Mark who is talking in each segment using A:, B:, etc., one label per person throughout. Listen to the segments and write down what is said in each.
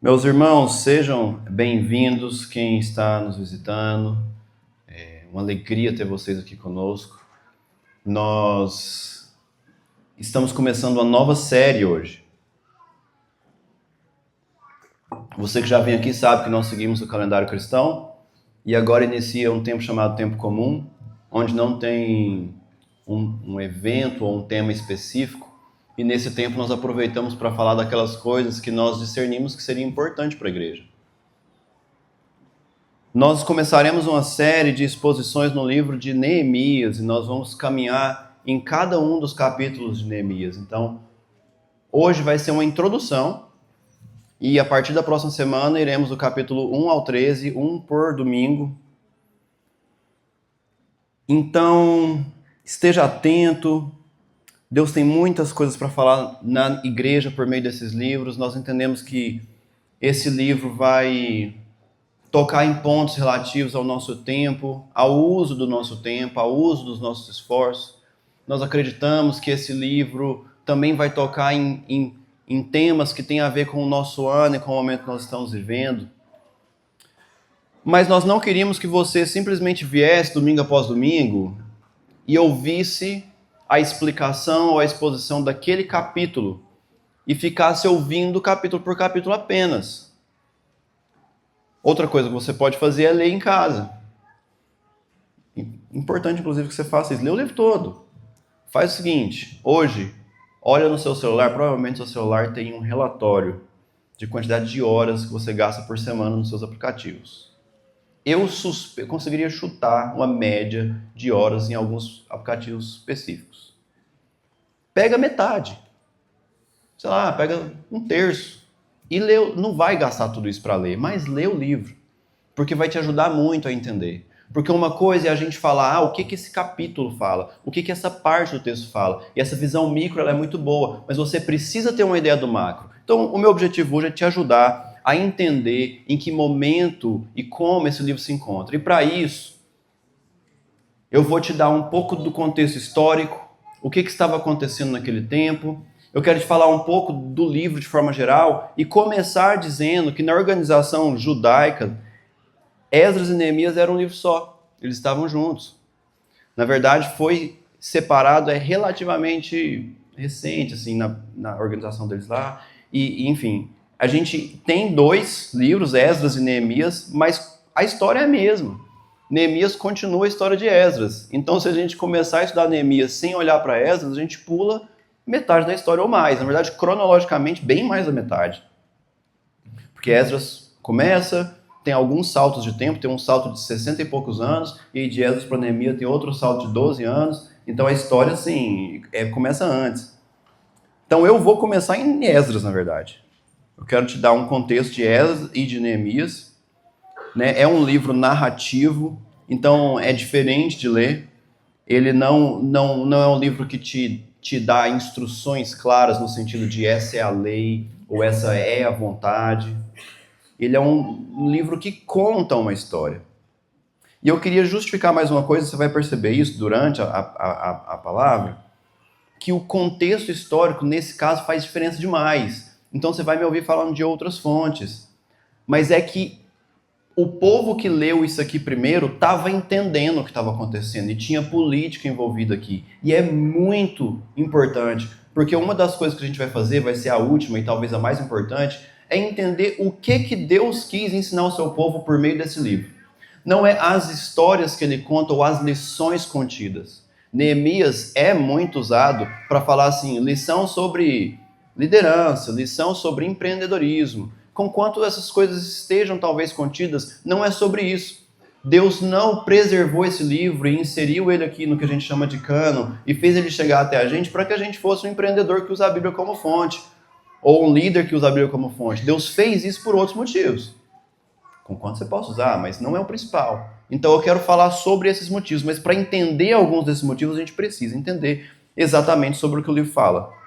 A: Meus irmãos, sejam bem-vindos, quem está nos visitando. É uma alegria ter vocês aqui conosco. Nós estamos começando uma nova série hoje. Você que já vem aqui sabe que nós seguimos o calendário cristão e agora inicia um tempo chamado Tempo Comum, onde não tem um evento ou um tema específico. E nesse tempo nós aproveitamos para falar daquelas coisas que nós discernimos que seria importante para a igreja. Nós começaremos uma série de exposições no livro de Neemias e nós vamos caminhar em cada um dos capítulos de Neemias. Então, hoje vai ser uma introdução e a partir da próxima semana iremos do capítulo 1 ao 13, um por domingo. Então, esteja atento. Deus tem muitas coisas para falar na igreja por meio desses livros. Nós entendemos que esse livro vai tocar em pontos relativos ao nosso tempo, ao uso do nosso tempo, ao uso dos nossos esforços. Nós acreditamos que esse livro também vai tocar em temas que têm a ver com o nosso ano e com o momento que nós estamos vivendo. Mas nós não queríamos que você simplesmente viesse domingo após domingo e ouvisse a explicação ou a exposição daquele capítulo e ficasse ouvindo capítulo por capítulo apenas. Outra coisa que você pode fazer é ler em casa. Importante, inclusive, que você faça isso. Lê o livro todo. Faz o seguinte, hoje, olha no seu celular, provavelmente seu celular tem um relatório de quantidade de horas que você gasta por semana nos seus aplicativos. Eu conseguiria chutar uma média de horas em alguns aplicativos específicos. Pega metade. Sei lá, pega um terço. E lê, não vai gastar tudo isso para ler, mas lê o livro. Porque vai te ajudar muito a entender. Porque uma coisa é a gente falar, o que esse capítulo fala, o que essa parte do texto fala. E essa visão micro ela é muito boa, mas você precisa ter uma ideia do macro. Então, o meu objetivo hoje é te ajudar a entender em que momento e como esse livro se encontra. E para isso, eu vou te dar um pouco do contexto histórico, o que estava acontecendo naquele tempo. Eu quero te falar um pouco do livro de forma geral e começar dizendo que na organização judaica, Esdras e Neemias eram um livro só, eles estavam juntos. Na verdade, foi separado, é relativamente recente, assim, na organização deles lá. E, enfim, a gente tem dois livros, Esdras e Neemias, mas a história é a mesma. Neemias continua a história de Esdras. Então, se a gente começar a estudar Neemias sem olhar para Esdras, a gente pula metade da história ou mais. Na verdade, cronologicamente, bem mais da metade. Porque Esdras começa, tem alguns saltos de tempo, tem um salto de 60 e poucos anos, e de Esdras para Neemias tem outro salto de 12 anos. Então a história, assim, começa antes. Então eu vou começar em Esdras, na verdade. Eu quero te dar um contexto de Esdras e de Neemias. Né? É um livro narrativo, então é diferente de ler. Ele não é um livro que te dá instruções claras no sentido de essa é a lei ou essa é a vontade. Ele é um livro que conta uma história. E eu queria justificar mais uma coisa, você vai perceber isso durante a palavra, que o contexto histórico, nesse caso, faz diferença demais. Então você vai me ouvir falando de outras fontes. Mas é que o povo que leu isso aqui primeiro estava entendendo o que estava acontecendo e tinha política envolvida aqui. E é muito importante, porque uma das coisas que a gente vai fazer, vai ser a última e talvez a mais importante, é entender o que Deus quis ensinar ao seu povo por meio desse livro. Não é as histórias que ele conta ou as lições contidas. Neemias é muito usado para falar assim, lição sobre liderança, lição sobre empreendedorismo. Conquanto essas coisas estejam talvez contidas, não é sobre isso. Deus não preservou esse livro e inseriu ele aqui no que a gente chama de cânon e fez ele chegar até a gente para que a gente fosse um empreendedor que usa a Bíblia como fonte ou um líder que usa a Bíblia como fonte. Deus fez isso por outros motivos. Conquanto você possa usar, mas não é o principal. Então eu quero falar sobre esses motivos, mas para entender alguns desses motivos a gente precisa entender exatamente sobre o que o livro fala.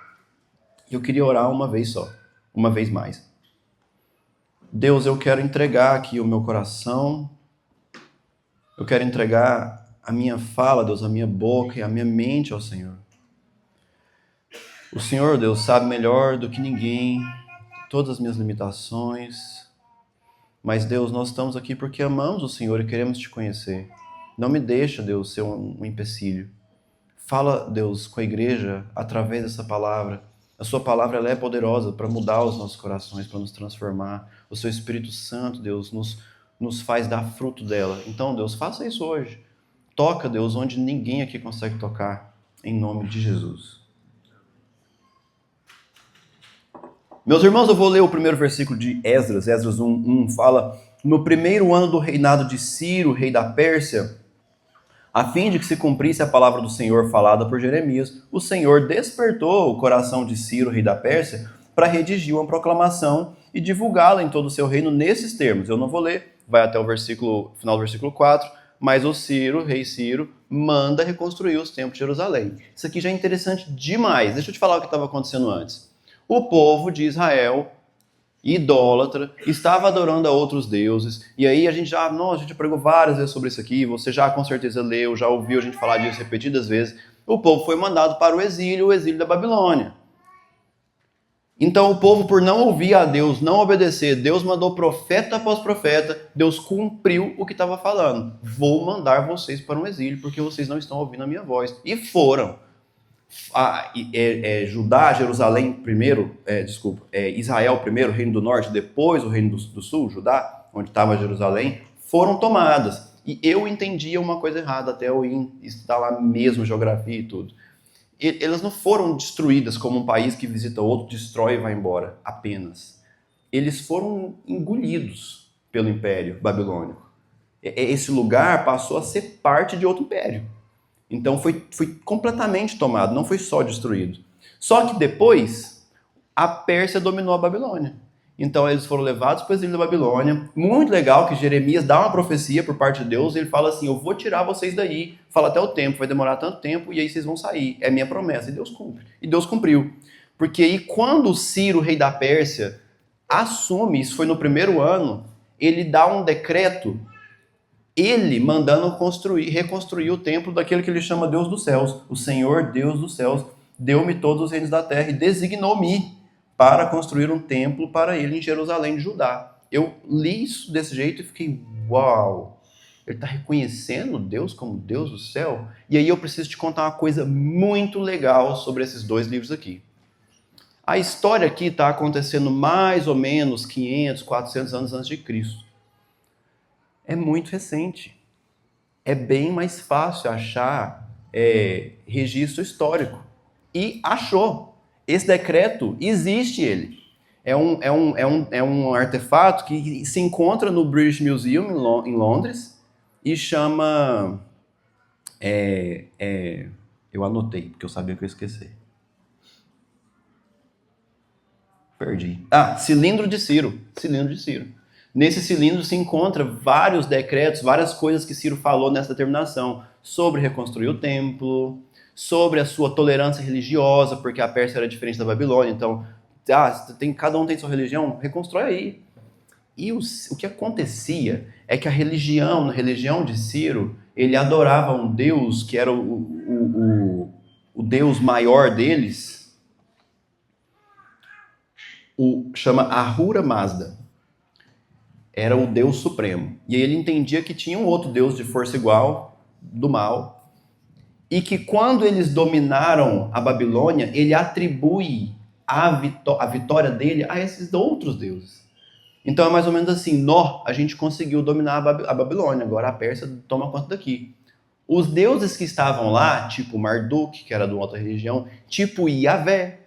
A: E eu queria orar uma vez só, uma vez mais. Deus, eu quero entregar aqui o meu coração, eu quero entregar a minha fala, Deus, a minha boca e a minha mente ao Senhor. O Senhor, Deus, sabe melhor do que ninguém todas as minhas limitações. Mas, Deus, nós estamos aqui porque amamos o Senhor e queremos te conhecer. Não me deixa, Deus, ser um empecilho. Fala, Deus, com a igreja através dessa palavra. A sua palavra ela é poderosa para mudar os nossos corações, para nos transformar. O seu Espírito Santo, Deus, nos faz dar fruto dela. Então, Deus, faça isso hoje. Toca, Deus, onde ninguém aqui consegue tocar, em nome de Jesus. Meus irmãos, eu vou ler o primeiro versículo de Esdras. Esdras 1:1 fala: no primeiro ano do reinado de Ciro, rei da Pérsia, a fim de que se cumprisse a palavra do Senhor falada por Jeremias, o Senhor despertou o coração de Ciro, rei da Pérsia, para redigir uma proclamação e divulgá-la em todo o seu reino nesses termos. Eu não vou ler, vai até o final do versículo 4, mas o Ciro, rei Ciro, manda reconstruir os templos de Jerusalém. Isso aqui já é interessante demais. Deixa eu te falar o que estava acontecendo antes. O povo de Israel, idólatra, estava adorando a outros deuses, e aí a gente já pregou várias vezes sobre isso aqui, você já com certeza leu, já ouviu a gente falar disso repetidas vezes. O povo foi mandado para o exílio da Babilônia. Então o povo, por não ouvir a Deus, não obedecer, Deus mandou profeta após profeta, Deus cumpriu o que estava falando. Vou mandar vocês para um exílio, porque vocês não estão ouvindo a minha voz. E foram. Judá, Jerusalém primeiro, Israel primeiro, o reino do norte, depois o reino do sul, Judá, onde estava Jerusalém, foram tomadas. E eu entendia uma coisa errada até eu ir estudar lá mesmo geografia e tudo. Elas não foram destruídas como um país que visita outro, destrói e vai embora, apenas. Eles foram engolidos pelo Império Babilônico. Esse lugar passou a ser parte de outro império. Então foi completamente tomado, não foi só destruído. Só que depois, a Pérsia dominou a Babilônia. Então eles foram levados para o exílio da Babilônia. Muito legal que Jeremias dá uma profecia por parte de Deus, e ele fala assim: eu vou tirar vocês daí, fala até o tempo, vai demorar tanto tempo, e aí vocês vão sair. É minha promessa. E Deus cumpre. E Deus cumpriu. Porque aí quando Ciro, rei da Pérsia, assume, isso foi no primeiro ano, ele dá um decreto, ele mandando reconstruir o templo daquele que ele chama Deus dos céus. O Senhor, Deus dos céus, deu-me todos os reinos da terra e designou-me para construir um templo para ele em Jerusalém de Judá. Eu li isso desse jeito e fiquei, uau! Ele está reconhecendo Deus como Deus do céu? E aí eu preciso te contar uma coisa muito legal sobre esses dois livros aqui. A história aqui está acontecendo mais ou menos 500, 400 anos antes de Cristo. É muito recente. É bem mais fácil achar registro histórico. E achou. Esse decreto existe ele. É um artefato que se encontra no British Museum em Londres e chama... eu anotei, porque eu sabia que eu ia esquecer. Perdi. Cilindro de Ciro. Cilindro de Ciro. Nesse cilindro se encontra vários decretos, várias coisas que Ciro falou nessa determinação, sobre reconstruir o templo, sobre a sua tolerância religiosa, porque a Pérsia era diferente da Babilônia, então, cada um tem sua religião, reconstrói aí. E o que acontecia é que na religião de Ciro, ele adorava um deus que era o deus maior deles, chama Ahura Mazda. Era o Deus Supremo. E aí ele entendia que tinha um outro Deus de força igual, do mal, e que quando eles dominaram a Babilônia, ele atribui a vitória dele a esses outros deuses. Então é mais ou menos assim, a gente conseguiu dominar a Babilônia, agora a Pérsia toma conta daqui. Os deuses que estavam lá, tipo Marduk, que era de uma outra religião, tipo Yahvé,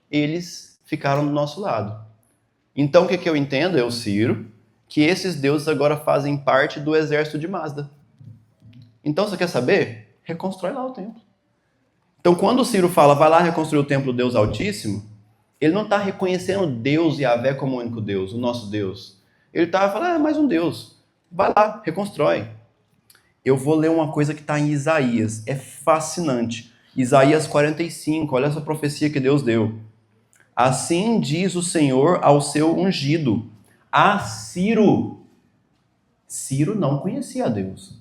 A: eles ficaram do nosso lado. Então o que eu entendo, Ciro, que esses deuses agora fazem parte do exército de Mazda. Então, você quer saber? Reconstrói lá o templo. Então, quando o Ciro fala, vai lá reconstruir o templo do Deus Altíssimo, ele não está reconhecendo Deus e Yahvé como o único Deus, o nosso Deus. Ele está falando, mais um Deus. Vai lá, reconstrói. Eu vou ler uma coisa que está em Isaías. É fascinante. Isaías 45, olha essa profecia que Deus deu. Assim diz o Senhor ao seu ungido, a Ciro. Ciro não conhecia a Deus.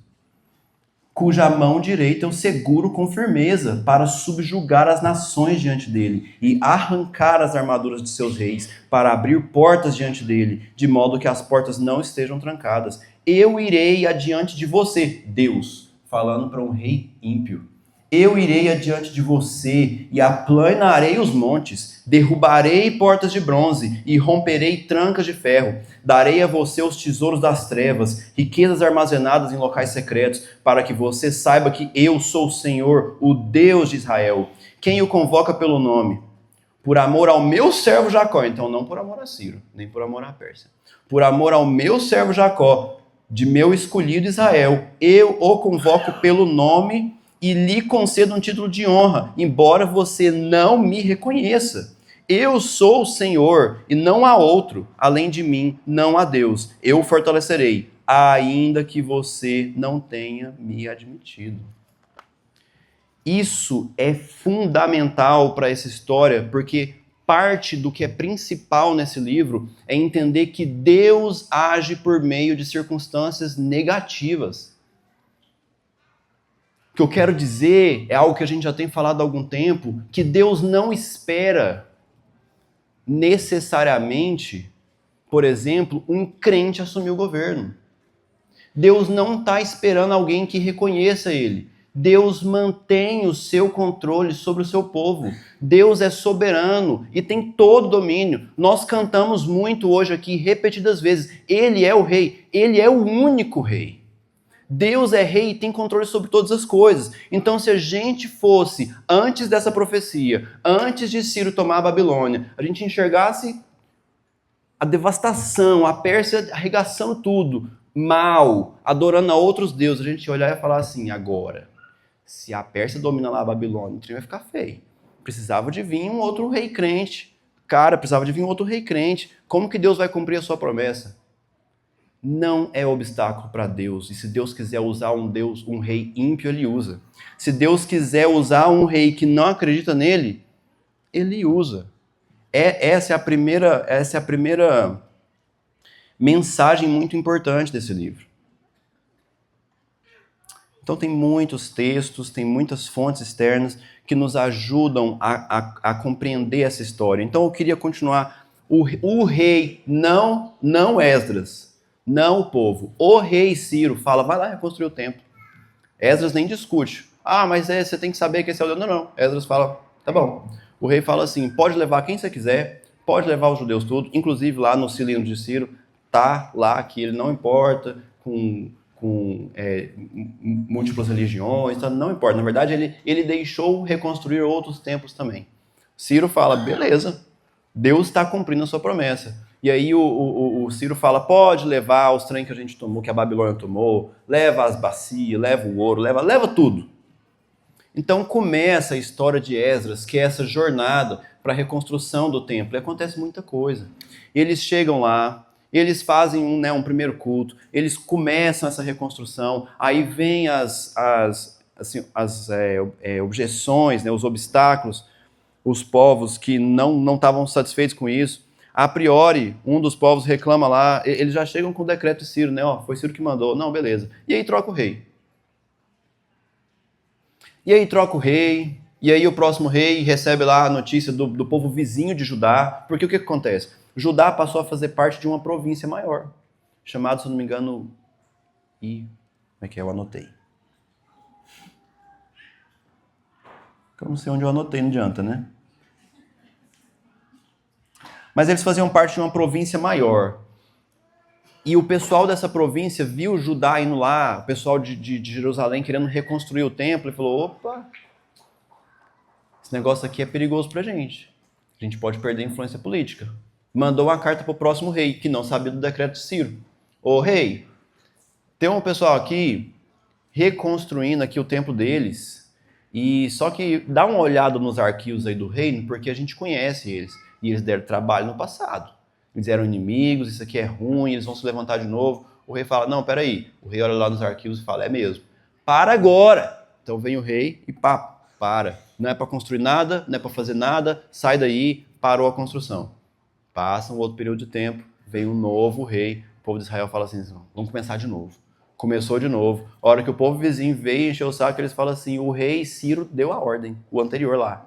A: cuja mão direita eu seguro com firmeza, para subjugar as nações diante dele, e arrancar as armaduras de seus reis, para abrir portas diante dele, de modo que as portas não estejam trancadas. Eu irei adiante de você, Deus, falando para um rei ímpio. Eu irei adiante de você e aplanarei os montes, derrubarei portas de bronze e romperei trancas de ferro. Darei a você os tesouros das trevas, riquezas armazenadas em locais secretos, para que você saiba que eu sou o Senhor, o Deus de Israel, quem o convoca pelo nome. Por amor ao meu servo Jacó, então não por amor a Ciro, nem por amor à Pérsia. Por amor ao meu servo Jacó, de meu escolhido Israel, eu o convoco pelo nome e lhe concedo um título de honra, embora você não me reconheça. Eu sou o Senhor e não há outro, além de mim não há Deus. Eu o fortalecerei, ainda que você não tenha me admitido. Isso é fundamental para essa história, porque parte do que é principal nesse livro é entender que Deus age por meio de circunstâncias negativas. O que eu quero dizer é algo que a gente já tem falado há algum tempo, que Deus não espera necessariamente, por exemplo, um crente assumir o governo. Deus não está esperando alguém que reconheça ele. Deus mantém o seu controle sobre o seu povo. Deus é soberano e tem todo o domínio. Nós cantamos muito hoje aqui, repetidas vezes, ele é o rei, ele é o único rei. Deus é rei e tem controle sobre todas as coisas. Então, se a gente fosse, antes dessa profecia, antes de Ciro tomar a Babilônia, a gente enxergasse a devastação, a Pérsia arregaçando tudo, mal, adorando a outros deuses, a gente ia olhar e falar assim, agora, se a Pérsia domina lá a Babilônia, o trem vai ficar feio. Precisava de vir um outro rei crente. Cara, precisava de vir um outro rei crente. Como que Deus vai cumprir a sua promessa? Não é obstáculo para Deus. E se Deus quiser usar um rei ímpio, ele usa. Se Deus quiser usar um rei que não acredita nele, ele usa. Essa é a primeira mensagem muito importante desse livro. Então tem muitos textos, tem muitas fontes externas que nos ajudam a compreender essa história. Então eu queria continuar. O rei, não Esdras, não o povo. O rei Ciro fala, vai lá reconstruir o templo. Esdras nem discute. Ah, mas você tem que saber que esse é o Deus. Não. Esdras fala, tá bom. O rei fala assim, pode levar quem você quiser, pode levar os judeus tudo, inclusive lá no cilindro de Ciro, tá lá que ele não importa com múltiplas religiões, tá? Não importa. Na verdade, ele deixou reconstruir outros templos também. Ciro fala, beleza, Deus está cumprindo a sua promessa. E aí o Ciro fala, pode levar os trem que a gente tomou, que a Babilônia tomou, leva as bacias, leva o ouro, leva tudo. Então começa a história de Esdras, que é essa jornada para a reconstrução do templo. E acontece muita coisa. Eles chegam lá, eles fazem um primeiro culto, eles começam essa reconstrução, aí vem as objeções, né, os obstáculos, os povos que não estavam satisfeitos com isso. A priori, um dos povos reclama lá, eles já chegam com o decreto de Ciro, né? Ó, foi Ciro que mandou. Não, beleza. E aí troca o rei. E aí troca o rei, e aí o próximo rei recebe lá a notícia do povo vizinho de Judá, porque o que acontece? Judá passou a fazer parte de uma província maior, chamada, se eu não me engano, como é que é? Eu anotei. Eu não sei onde eu anotei, não adianta, né? Mas eles faziam parte de uma província maior. E o pessoal dessa província viu Judá indo lá, o pessoal de Jerusalém querendo reconstruir o templo, e falou, opa, esse negócio aqui é perigoso pra gente. A gente pode perder a influência política. Mandou uma carta para o próximo rei, que não sabia do decreto de Ciro. Ô rei, tem um pessoal aqui reconstruindo aqui o templo deles, e só que dá uma olhada nos arquivos aí do reino, porque a gente conhece eles, e eles deram trabalho no passado. Eles eram inimigos, isso aqui é ruim, eles vão se levantar de novo. O rei fala, não, peraí. O rei olha lá nos arquivos e fala, é mesmo. Para agora! Então vem o rei e para. Não é para construir nada, não é para fazer nada, sai daí, parou a construção. Passa um outro período de tempo, vem um novo rei, o povo de Israel fala assim, vamos começar de novo. Começou de novo. A hora que o povo vizinho veio encher o saco, eles falam assim, o rei Ciro deu a ordem, o anterior lá.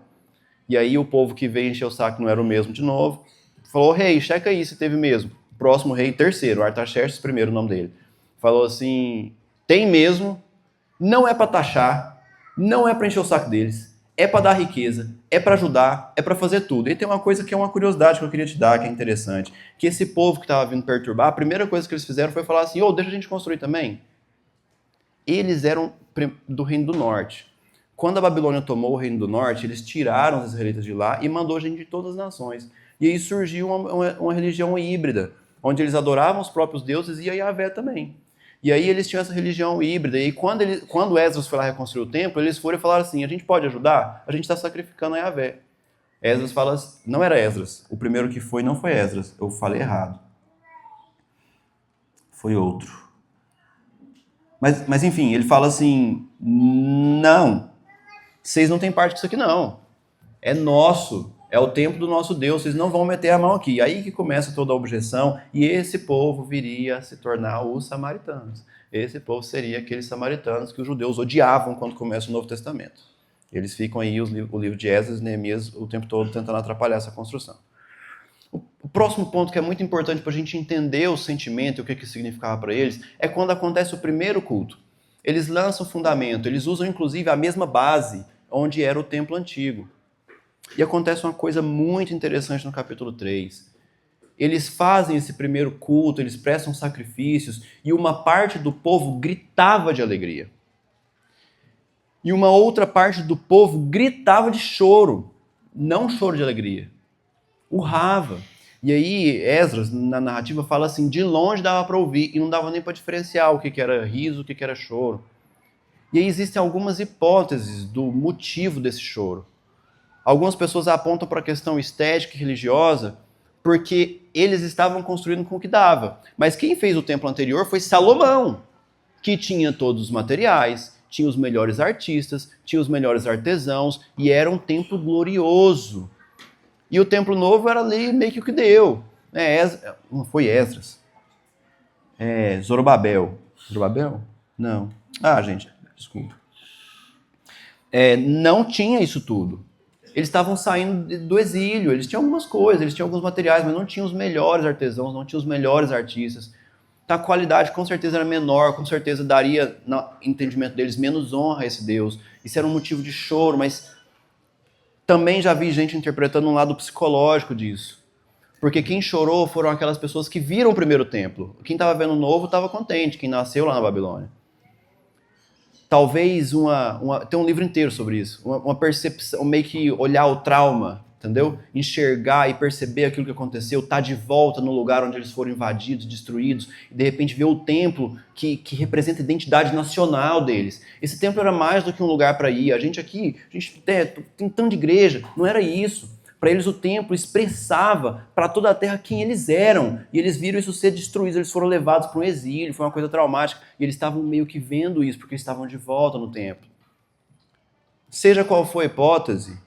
A: E aí o povo que veio encher o saco não era o mesmo de novo. Falou, rei, checa aí se teve mesmo. Próximo rei, terceiro, Artaxerxes primeiro, o nome dele. Falou assim, tem mesmo, não é para taxar, não é para encher o saco deles, é para dar riqueza, é para ajudar, é para fazer tudo. E tem uma coisa que é uma curiosidade que eu queria te dar, que é interessante, que esse povo que estava vindo perturbar, a primeira coisa que eles fizeram foi falar assim, deixa a gente construir também. Eles eram do Reino do Norte. Quando a Babilônia tomou o Reino do Norte, eles tiraram os israelitas de lá e mandou gente de todas as nações. E aí surgiu uma religião híbrida, onde eles adoravam os próprios deuses e a Yahvé também. E aí eles tinham essa religião híbrida. E quando Esdras foi lá reconstruir o templo, eles foram e falaram assim, a gente pode ajudar? A gente está sacrificando a Yahvé. Esdras fala, não era Esdras. O primeiro que foi não foi Esdras. Eu falei errado. Foi outro. Mas enfim, ele fala assim, não, vocês não têm parte disso aqui não. É nosso, é o templo do nosso Deus, vocês não vão meter a mão aqui. Aí que começa toda a objeção, e esse povo viria a se tornar os samaritanos. Esse povo seria aqueles samaritanos que os judeus odiavam quando começa o Novo Testamento. Eles ficam aí, o livro de Esdras e Neemias, o tempo todo tentando atrapalhar essa construção. O próximo ponto que é muito importante para a gente entender o sentimento e o que significava para eles é quando acontece o primeiro culto. Eles lançam o fundamento, eles usam inclusive a mesma base onde era o templo antigo. E acontece uma coisa muito interessante no capítulo 3. Eles fazem esse primeiro culto, eles prestam sacrifícios e uma parte do povo gritava de alegria. E uma outra parte do povo gritava de choro, não choro de alegria, urrava. E aí Esdras, na narrativa, fala assim, de longe dava para ouvir e não dava nem para diferenciar o que era riso, o que era choro. E aí existem algumas hipóteses do motivo desse choro. Algumas pessoas apontam para a questão estética e religiosa, porque eles estavam construindo com o que dava. Mas quem fez o templo anterior foi Salomão, que tinha todos os materiais, tinha os melhores artistas, tinha os melhores artesãos, e era um templo glorioso. E o templo novo era ali meio que o que deu. Não foi Esdras. Zorobabel. Zorobabel? Não. Gente, desculpa. Não tinha isso tudo. Eles estavam saindo do exílio, eles tinham algumas coisas, eles tinham alguns materiais, mas não tinham os melhores artesãos, não tinham os melhores artistas. Então a qualidade com certeza era menor, com certeza daria, no entendimento deles, menos honra a esse Deus. Isso era um motivo de choro, mas também já vi gente interpretando um lado psicológico disso. Porque quem chorou foram aquelas pessoas que viram o primeiro templo. Quem estava vendo o novo estava contente, quem nasceu lá na Babilônia. Talvez tem um livro inteiro sobre isso, uma percepção, meio que olhar o trauma, entendeu? Enxergar e perceber aquilo que aconteceu, estar de volta no lugar onde eles foram invadidos, destruídos, e de repente ver o templo que representa a identidade nacional deles. Esse templo era mais do que um lugar para ir. A gente tem tanto de igreja, não era isso. Para eles o templo expressava para toda a terra quem eles eram. E eles viram isso ser destruído, eles foram levados para um exílio, foi uma coisa traumática. E eles estavam meio que vendo isso, porque eles estavam de volta no templo. Seja qual for a hipótese,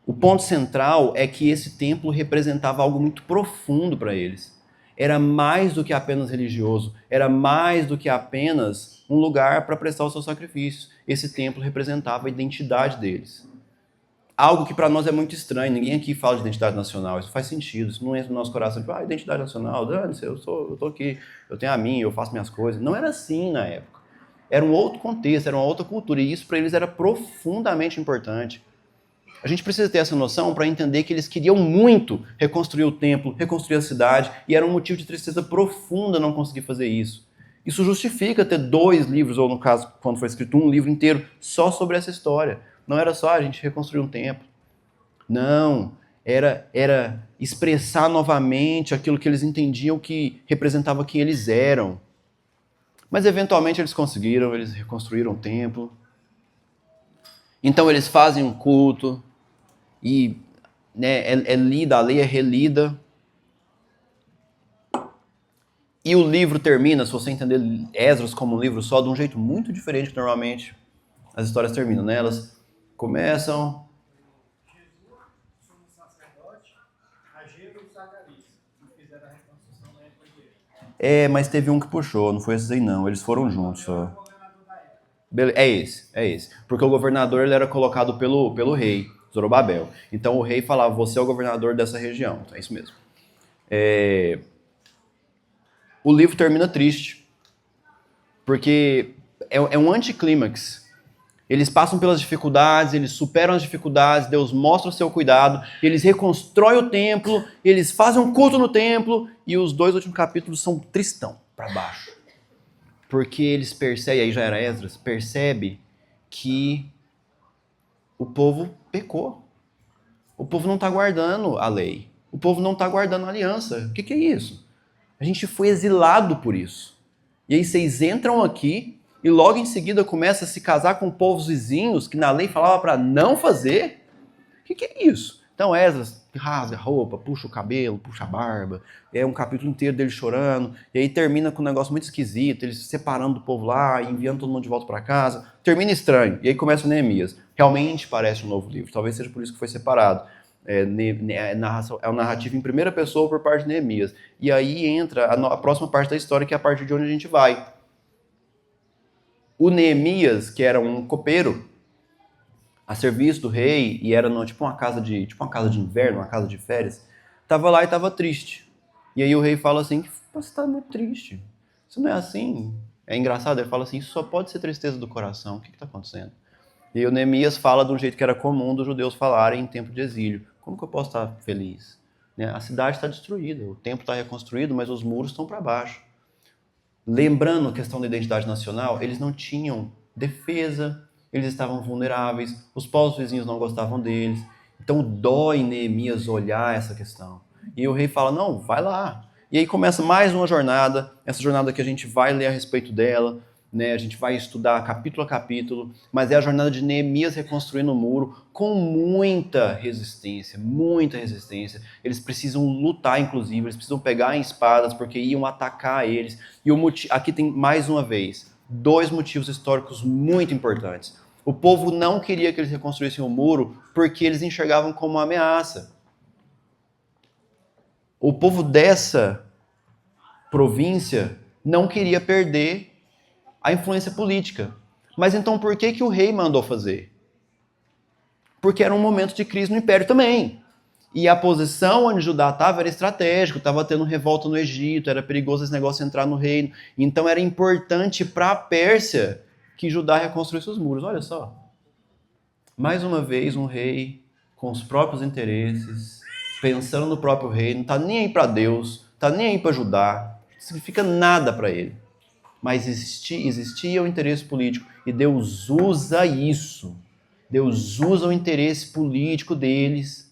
A: o ponto central é que esse templo representava algo muito profundo para eles. Era mais do que apenas religioso, era mais do que apenas um lugar para prestar os seus sacrifícios. Esse templo representava a identidade deles. Algo que para nós é muito estranho, ninguém aqui fala de identidade nacional, isso faz sentido, isso não entra no nosso coração, tipo, identidade nacional, dane-se, eu tô aqui, eu tenho a minha, eu faço minhas coisas. Não era assim na época. Era um outro contexto, era uma outra cultura, e isso para eles era profundamente importante. A gente precisa ter essa noção para entender que eles queriam muito reconstruir o templo, reconstruir a cidade, e era um motivo de tristeza profunda não conseguir fazer isso. Isso justifica ter 2 livros, ou no caso, quando foi escrito um livro inteiro, só sobre essa história. Não era só a gente reconstruir um templo. Não, era expressar novamente aquilo que eles entendiam que representava quem eles eram. Mas eventualmente eles conseguiram, eles reconstruíram o templo. Então eles fazem um culto e é lida, a lei é relida. E o livro termina, se você entender Esdras como um livro só, de um jeito muito diferente que normalmente as histórias terminam, né? Elas começam...
B: Jesus, sumo sacerdote, Ageu e Zacarias, que fizeram a reconstrução da época dele.
A: Mas teve um que puxou, não foi esses aí não, eles foram juntos só. É esse. Porque o governador ele era colocado pelo rei, Zorobabel. Então o rei falava, você é o governador dessa região. Então é isso mesmo. O livro termina triste. Porque é um anticlímax. Eles passam pelas dificuldades, eles superam as dificuldades, Deus mostra o seu cuidado, eles reconstroem o templo, eles fazem um culto no templo, e os 2 últimos capítulos são tristão, para baixo. Porque eles percebem, aí já era Esdras, percebe que o povo pecou. O povo não está guardando a lei. O povo não está guardando a aliança. O que é isso? A gente foi exilado por isso. E aí vocês entram aqui e logo em seguida começa a se casar com povos vizinhos que na lei falava para não fazer. O que é isso? Então Esdras rasga a roupa, puxa o cabelo, puxa a barba. É um capítulo inteiro dele chorando. E aí termina com um negócio muito esquisito, eles se separando do povo lá, enviando todo mundo de volta para casa. Termina estranho. E aí começa o Neemias. Realmente parece um novo livro. Talvez seja por isso que foi separado. É uma narrativa em primeira pessoa por parte de Neemias. E aí entra a próxima parte da história, que é a partir de onde a gente vai. O Neemias, que era um copeiro, a serviço do rei, e era tipo uma casa de inverno, uma casa de férias, estava lá e estava triste. E aí o rei fala assim, você está muito triste. Isso não é assim. É engraçado, ele fala assim, isso só pode ser tristeza do coração. O que está acontecendo? E o Neemias fala de um jeito que era comum dos judeus falarem em tempo de exílio. Como que eu posso estar feliz? A cidade está destruída, o templo está reconstruído, mas os muros estão para baixo. Lembrando a questão da identidade nacional, eles não tinham defesa, eles estavam vulneráveis, os povos vizinhos não gostavam deles. Então dói Neemias olhar essa questão. E o rei fala, não, vai lá. E aí começa mais uma jornada, essa jornada que a gente vai ler a respeito dela, a gente vai estudar capítulo a capítulo, mas é a jornada de Neemias reconstruindo o muro com muita resistência, muita resistência. Eles precisam lutar, inclusive, eles precisam pegar em espadas, porque iam atacar eles. E aqui tem, mais uma vez, 2 motivos históricos muito importantes. O povo não queria que eles reconstruíssem o muro porque eles enxergavam como uma ameaça. O povo dessa província não queria perder a influência política. Mas então por que o rei mandou fazer? Porque era um momento de crise no Império também. E a posição onde Judá estava era estratégico, estava tendo revolta no Egito, era perigoso esse negócio entrar no reino. Então era importante para a Pérsia que Judá reconstruísse os muros. Olha só. Mais uma vez um rei com os próprios interesses, pensando no próprio rei, não está nem aí para Deus, está nem aí para Judá, não significa nada para ele. Mas existia o interesse político e Deus usa isso. Deus usa o interesse político deles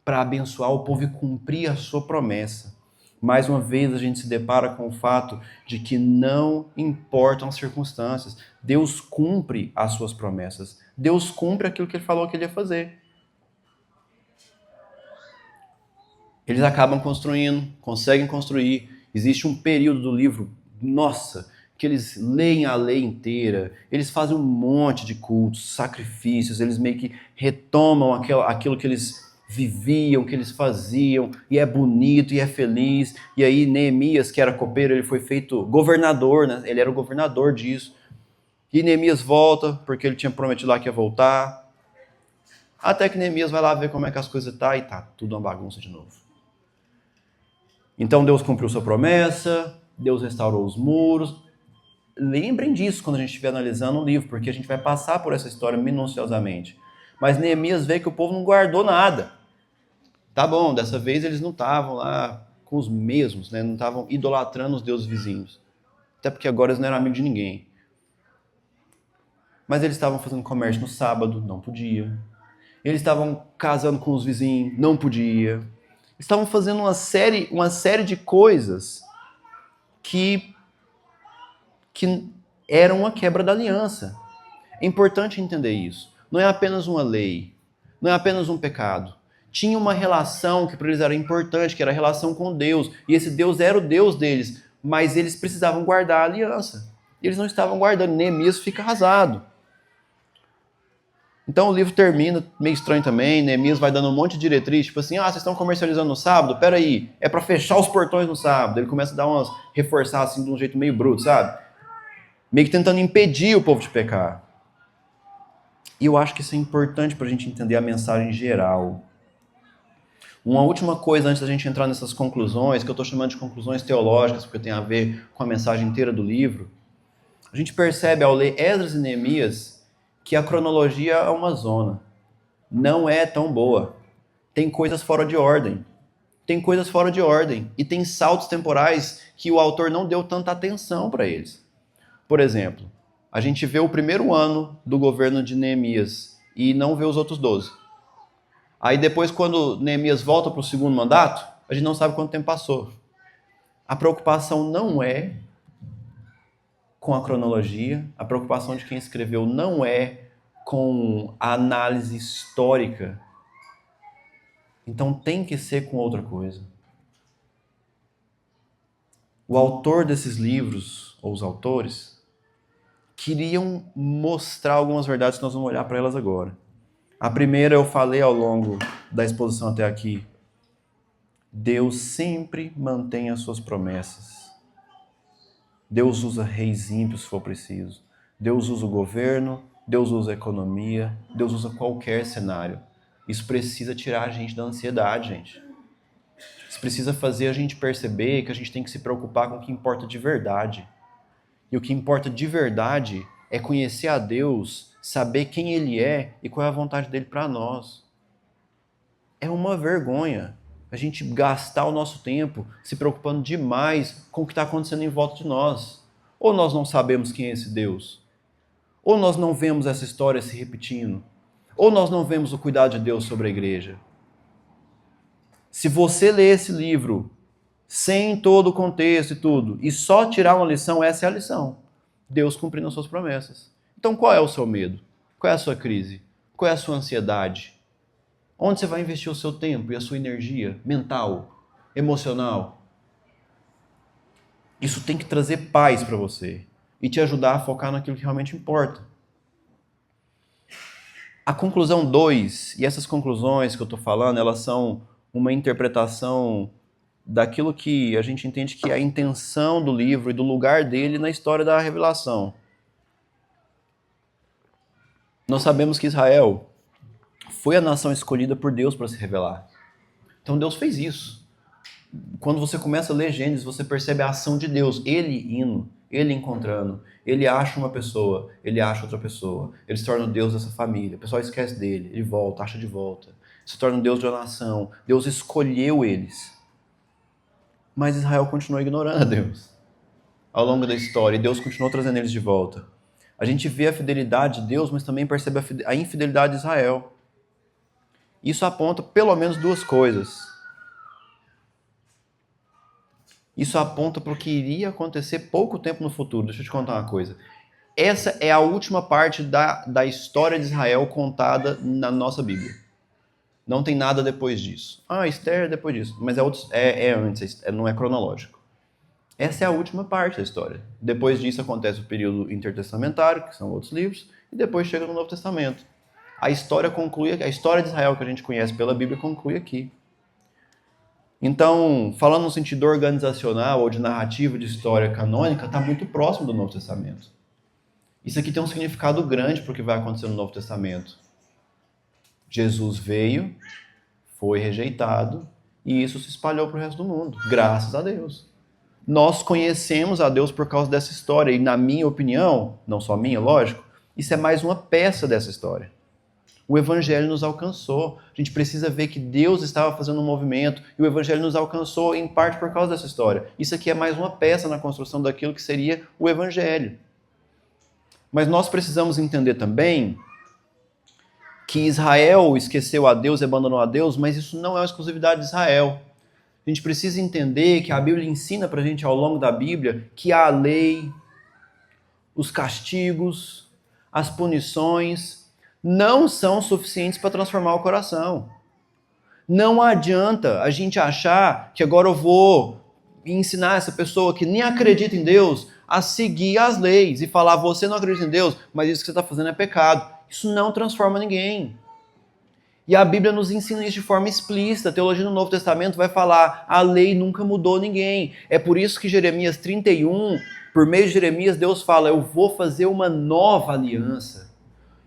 A: para abençoar o povo e cumprir a sua promessa. Mais uma vez a gente se depara com o fato de que não importam as circunstâncias. Deus cumpre as suas promessas. Deus cumpre aquilo que ele falou que ele ia fazer. Eles acabam construindo, conseguem construir. Existe um período do livro, nossa, que eles leem a lei inteira, eles fazem um monte de cultos, sacrifícios, eles meio que retomam aquilo que eles viviam, que eles faziam, e é bonito, e é feliz. E aí Neemias, que era copeiro, ele foi feito governador, né? Ele era o governador disso. E Neemias volta, porque ele tinha prometido lá que ia voltar. Até que Neemias vai lá ver como é que as coisas estão, e tá tudo uma bagunça de novo. Então Deus cumpriu sua promessa, Deus restaurou os muros. Lembrem disso quando a gente estiver analisando o livro, porque a gente vai passar por essa história minuciosamente. Mas Neemias vê que o povo não guardou nada. Tá bom, dessa vez eles não estavam lá com os mesmos, né? Não estavam idolatrando os deuses vizinhos. Até porque agora eles não eram amigos de ninguém. Mas eles estavam fazendo comércio no sábado, não podia. Eles estavam casando com os vizinhos, não podia. Estavam fazendo uma série de coisas que eram uma quebra da aliança. É importante entender isso. Não é apenas uma lei, não é apenas um pecado. Tinha uma relação que para eles era importante, que era a relação com Deus. E esse Deus era o Deus deles, mas eles precisavam guardar a aliança. Eles não estavam guardando. Neemias fica arrasado. Então o livro termina meio estranho também, Neemias vai dando um monte de diretriz, tipo assim, vocês estão comercializando no sábado? Peraí, é para fechar os portões no sábado. Ele começa a dar reforçar assim de um jeito meio bruto, sabe? Meio que tentando impedir o povo de pecar. E eu acho que isso é importante para a gente entender a mensagem geral. Uma última coisa antes da gente entrar nessas conclusões, que eu estou chamando de conclusões teológicas, porque tem a ver com a mensagem inteira do livro. A gente percebe ao ler Esdras e Neemias que a cronologia é uma zona. Não é tão boa. Tem coisas fora de ordem. Tem coisas fora de ordem. E tem saltos temporais que o autor não deu tanta atenção para eles. Por exemplo, a gente vê o primeiro ano do governo de Neemias e não vê os outros 12. Aí depois, quando Neemias volta para o segundo mandato, a gente não sabe quanto tempo passou. A preocupação não é com a cronologia, a preocupação de quem escreveu não é com a análise histórica. Então tem que ser com outra coisa. O autor desses livros, ou os autores, queriam mostrar algumas verdades que nós vamos olhar para elas agora. A primeira eu falei ao longo da exposição até aqui. Deus sempre mantém as suas promessas. Deus usa reis ímpios se for preciso. Deus usa o governo, Deus usa a economia, Deus usa qualquer cenário. Isso precisa tirar a gente da ansiedade, gente. Isso precisa fazer a gente perceber que a gente tem que se preocupar com o que importa de verdade. E o que importa de verdade é conhecer a Deus, saber quem Ele é e qual é a vontade dele para nós. É uma vergonha a gente gastar o nosso tempo se preocupando demais com o que está acontecendo em volta de nós. Ou nós não sabemos quem é esse Deus, ou nós não vemos essa história se repetindo, ou nós não vemos o cuidado de Deus sobre a igreja. Se você ler esse livro sem todo o contexto e tudo, e só tirar uma lição, essa é a lição. Deus cumprindo as suas promessas. Então qual é o seu medo? Qual é a sua crise? Qual é a sua ansiedade? Onde você vai investir o seu tempo e a sua energia mental, emocional? Isso tem que trazer paz para você e te ajudar a focar naquilo que realmente importa. A conclusão 2, e essas conclusões que eu estou falando, elas são uma interpretação daquilo que a gente entende que é a intenção do livro e do lugar dele na história da revelação. Nós sabemos que Israel foi a nação escolhida por Deus para se revelar. Então Deus fez isso. Quando você começa a ler Gênesis, você percebe a ação de Deus. Ele indo, ele encontrando. Ele acha uma pessoa, ele acha outra pessoa. Ele se torna o Deus dessa família. O pessoal esquece dele, ele volta, acha de volta. Se torna o Deus de uma nação. Deus escolheu eles. Mas Israel continuou ignorando a Deus ao longo da história. E Deus continuou trazendo eles de volta. A gente vê a fidelidade de Deus, mas também percebe a infidelidade de Israel. Isso aponta pelo menos duas coisas. Isso aponta para o que iria acontecer pouco tempo no futuro. Deixa eu te contar uma coisa. Essa é a última parte da história de Israel contada na nossa Bíblia. Não tem nada depois disso. Esther depois disso. Mas é antes, não é cronológico. Essa é a última parte da história. Depois disso acontece o período intertestamentário, que são outros livros, e depois chega no Novo Testamento. A história de Israel que a gente conhece pela Bíblia conclui aqui. Então, falando no sentido organizacional ou de narrativa de história canônica, está muito próximo do Novo Testamento. Isso aqui tem um significado grande para o que vai acontecer no Novo Testamento. Jesus veio, foi rejeitado, e isso se espalhou para o resto do mundo, graças a Deus. Nós conhecemos a Deus por causa dessa história, e na minha opinião, não só minha, lógico, isso é mais uma peça dessa história. O Evangelho nos alcançou. A gente precisa ver que Deus estava fazendo um movimento e o Evangelho nos alcançou em parte por causa dessa história. Isso aqui é mais uma peça na construção daquilo que seria o Evangelho. Mas nós precisamos entender também que Israel esqueceu a Deus e abandonou a Deus, mas isso não é uma exclusividade de Israel. A gente precisa entender que a Bíblia ensina para a gente ao longo da Bíblia que a lei, os castigos, as punições não são suficientes para transformar o coração. Não adianta a gente achar que agora eu vou ensinar essa pessoa que nem acredita em Deus a seguir as leis e falar, você não acredita em Deus, mas isso que você está fazendo é pecado. Isso não transforma ninguém. E a Bíblia nos ensina isso de forma explícita. A teologia no Novo Testamento vai falar: a lei nunca mudou ninguém. É por isso que Jeremias 31, por meio de Jeremias, Deus fala: eu vou fazer uma nova aliança.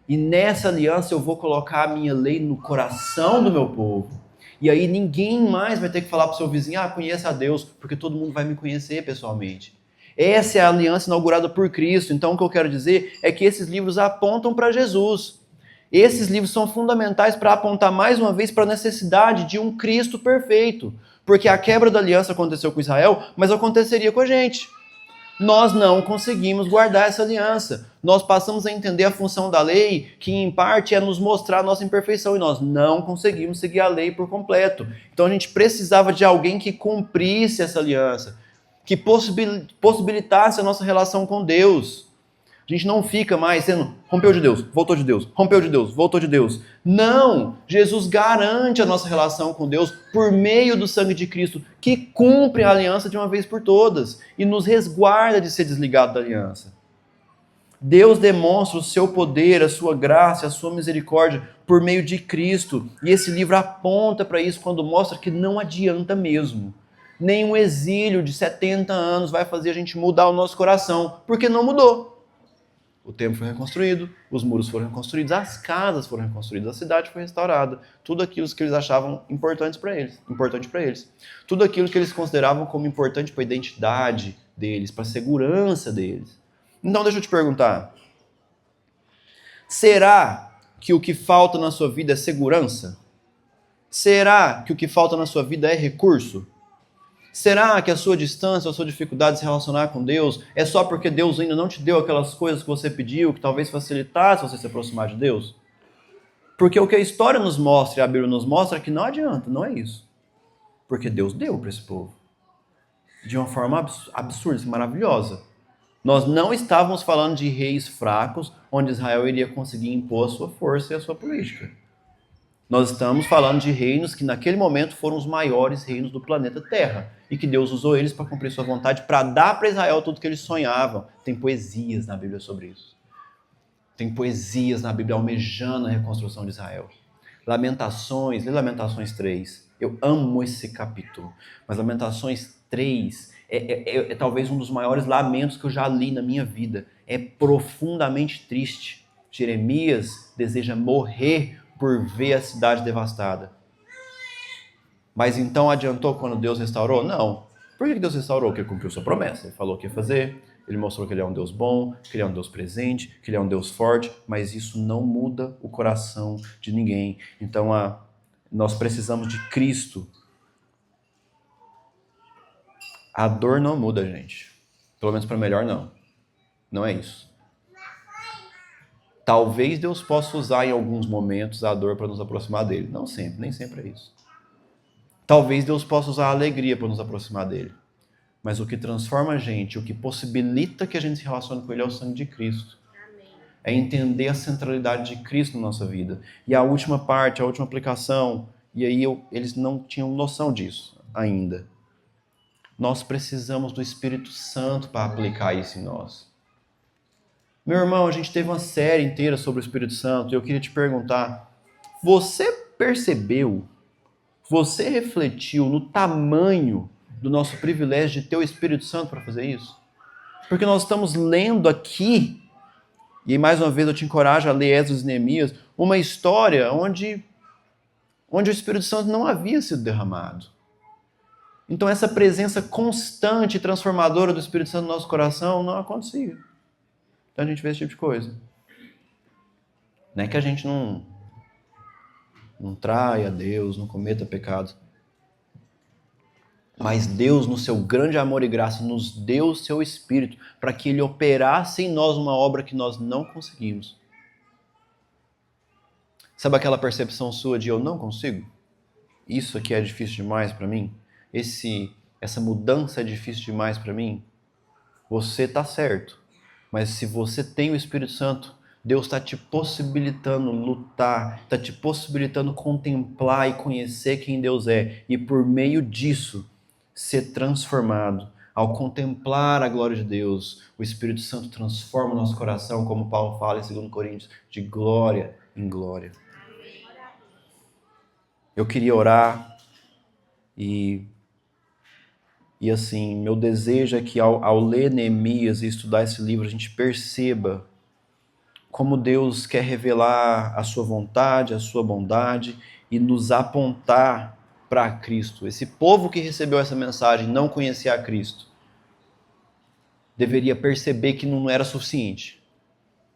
A: E nessa aliança eu vou colocar a minha lei no coração do meu povo. E aí ninguém mais vai ter que falar para o seu vizinho: conheça a Deus, porque todo mundo vai me conhecer pessoalmente. Essa é a aliança inaugurada por Cristo. Então o que eu quero dizer é que esses livros apontam para Jesus. Esses livros são fundamentais para apontar mais uma vez para a necessidade de um Cristo perfeito. Porque a quebra da aliança aconteceu com Israel, mas aconteceria com a gente. Nós não conseguimos guardar essa aliança. Nós passamos a entender a função da lei, que em parte é nos mostrar a nossa imperfeição, e nós não conseguimos seguir a lei por completo. Então a gente precisava de alguém que cumprisse essa aliança, que possibilitasse a nossa relação com Deus. A gente não fica mais sendo rompeu de Deus, voltou de Deus, rompeu de Deus, voltou de Deus. Não! Jesus garante a nossa relação com Deus por meio do sangue de Cristo, que cumpre a aliança de uma vez por todas e nos resguarda de ser desligado da aliança. Deus demonstra o seu poder, a sua graça, a sua misericórdia por meio de Cristo. E esse livro aponta para isso quando mostra que não adianta mesmo. Nenhum exílio de 70 anos vai fazer a gente mudar o nosso coração, porque não mudou. O templo foi reconstruído, os muros foram reconstruídos, as casas foram reconstruídas, a cidade foi restaurada. Tudo aquilo que eles achavam importante para eles. Tudo aquilo que eles consideravam como importante para a identidade deles, para a segurança deles. Então deixa eu te perguntar. Será que o que falta na sua vida é segurança? Será que o que falta na sua vida é recurso? Será que a sua distância, a sua dificuldade de se relacionar com Deus é só porque Deus ainda não te deu aquelas coisas que você pediu, que talvez facilitasse você se aproximar de Deus? Porque o que a história nos mostra e a Bíblia nos mostra é que não adianta, não é isso. Porque Deus deu para esse povo. De uma forma absurda, maravilhosa. Nós não estávamos falando de reis fracos, onde Israel iria conseguir impor a sua força e a sua política. Nós estamos falando de reinos que naquele momento foram os maiores reinos do planeta Terra e que Deus usou eles para cumprir sua vontade, para dar para Israel tudo que eles sonhavam. Tem poesias na Bíblia sobre isso. Tem poesias na Bíblia almejando a reconstrução de Israel. Lamentações, lê Lamentações 3. Eu amo esse capítulo, mas Lamentações 3 é talvez um dos maiores lamentos que eu já li na minha vida. É profundamente triste. Jeremias deseja morrer por ver a cidade devastada. Mas então adiantou quando Deus restaurou? Não. Por que Deus restaurou? Porque ele cumpriu sua promessa. Ele falou o que ia fazer, ele mostrou que ele é um Deus bom, que ele é um Deus presente, que ele é um Deus forte, mas isso não muda o coração de ninguém. Então nós precisamos de Cristo. A dor não muda, gente. Pelo menos para melhor, não. Não é isso. Talvez Deus possa usar em alguns momentos a dor para nos aproximar dele. Não sempre, nem sempre é isso. Talvez Deus possa usar a alegria para nos aproximar dele. Mas o que transforma a gente, o que possibilita que a gente se relacione com ele é o sangue de Cristo. Amém. É entender a centralidade de Cristo na nossa vida. E a última parte, a última aplicação, e aí eles não tinham noção disso ainda. Nós precisamos do Espírito Santo para aplicar isso em nós. Meu irmão, a gente teve uma série inteira sobre o Espírito Santo e eu queria te perguntar, você percebeu, você refletiu no tamanho do nosso privilégio de ter o Espírito Santo para fazer isso? Porque nós estamos lendo aqui, e mais uma vez eu te encorajo a ler Esdras e Neemias, uma história onde o Espírito Santo não havia sido derramado. Então essa presença constante e transformadora do Espírito Santo no nosso coração não acontecia. Então a gente vê esse tipo de coisa. Não é que a gente não traia Deus, não cometa pecados. Mas Deus, no seu grande amor e graça, nos deu o seu Espírito para que ele operasse em nós uma obra que nós não conseguimos. Sabe aquela percepção sua de eu não consigo? Isso aqui é difícil demais para mim? Essa mudança é difícil demais para mim? Você está certo. Mas se você tem o Espírito Santo, Deus está te possibilitando lutar, está te possibilitando contemplar e conhecer quem Deus é. E por meio disso, ser transformado Ao contemplar a glória de Deus, o Espírito Santo transforma o nosso coração, como Paulo fala em 2 Coríntios, de glória em glória. Eu queria orar e assim, meu desejo é que ao ler Neemias e estudar esse livro, a gente perceba como Deus quer revelar a sua vontade, a sua bondade e nos apontar para Cristo. Esse povo que recebeu essa mensagem não conhecia a Cristo. Deveria perceber que não era suficiente.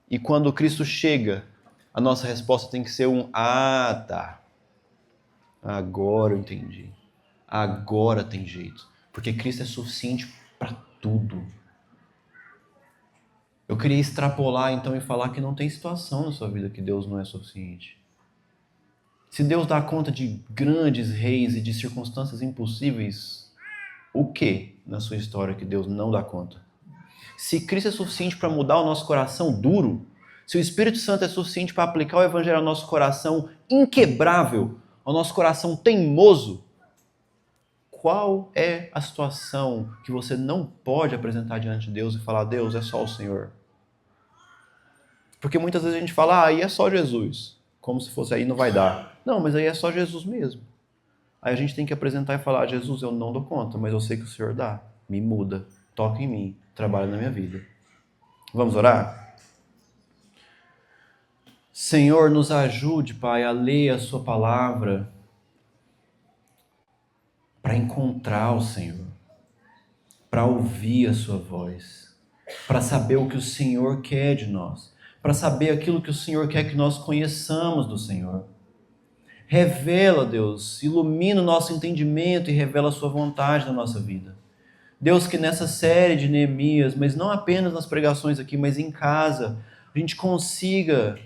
A: E quando Cristo chega, a nossa resposta tem que ser ah, tá. Agora eu entendi. Agora tem jeito. Porque Cristo é suficiente para tudo. Eu queria extrapolar então e falar que não tem situação na sua vida que Deus não é suficiente. Se Deus dá conta de grandes reis e de circunstâncias impossíveis, o que na sua história que Deus não dá conta? Se Cristo é suficiente para mudar o nosso coração duro, se o Espírito Santo é suficiente para aplicar o Evangelho ao nosso coração inquebrável, ao nosso coração teimoso, qual é a situação que você não pode apresentar diante de Deus e falar, Deus, é só o Senhor? Porque muitas vezes a gente fala, aí é só Jesus. Como se fosse aí não vai dar. Não, mas aí é só Jesus mesmo. Aí a gente tem que apresentar e falar, Jesus, eu não dou conta, mas eu sei que o Senhor dá. Me muda, toca em mim, trabalha na minha vida. Vamos orar? Senhor, nos ajude, Pai, a ler a sua palavra para encontrar o Senhor, para ouvir a sua voz, para saber o que o Senhor quer de nós, para saber aquilo que o Senhor quer que nós conheçamos do Senhor. Revela, Deus, ilumina o nosso entendimento e revela a sua vontade na nossa vida. Deus, que nessa série de Neemias, mas não apenas nas pregações aqui, mas em casa, a gente consiga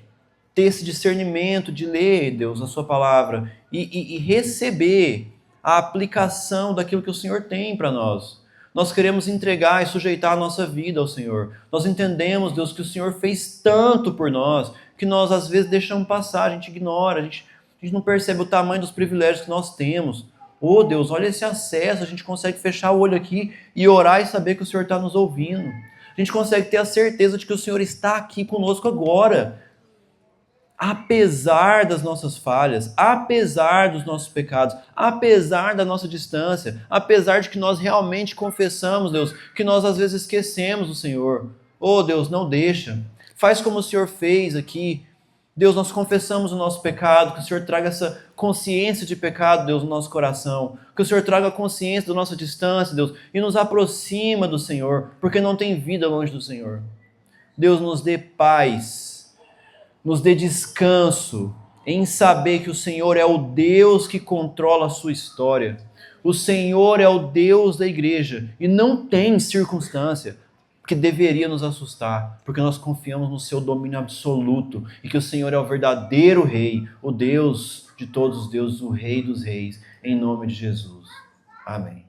A: ter esse discernimento de ler, Deus, a sua palavra e receber a aplicação daquilo que o Senhor tem para nós. Nós queremos entregar e sujeitar a nossa vida ao Senhor. Nós entendemos, Deus, que o Senhor fez tanto por nós, que nós às vezes deixamos passar, a gente ignora, a gente não percebe o tamanho dos privilégios que nós temos. Oh Deus, olha esse acesso, a gente consegue fechar o olho aqui e orar e saber que o Senhor está nos ouvindo. A gente consegue ter a certeza de que o Senhor está aqui conosco agora. Apesar das nossas falhas, apesar dos nossos pecados, apesar da nossa distância, apesar de que nós realmente confessamos, Deus, que nós às vezes esquecemos o Senhor. Oh Deus, não deixa. Faz como o Senhor fez aqui. Deus, nós confessamos o nosso pecado, que o Senhor traga essa consciência de pecado, Deus, no nosso coração. Que o Senhor traga a consciência da nossa distância, Deus, e nos aproxima do Senhor, porque não tem vida longe do Senhor. Deus, nos dê paz. Nos dê descanso em saber que o Senhor é o Deus que controla a sua história. O Senhor é o Deus da igreja e não tem circunstância que deveria nos assustar, porque nós confiamos no seu domínio absoluto e que o Senhor é o verdadeiro Rei, o Deus de todos os deuses, o Rei dos Reis, em nome de Jesus. Amém.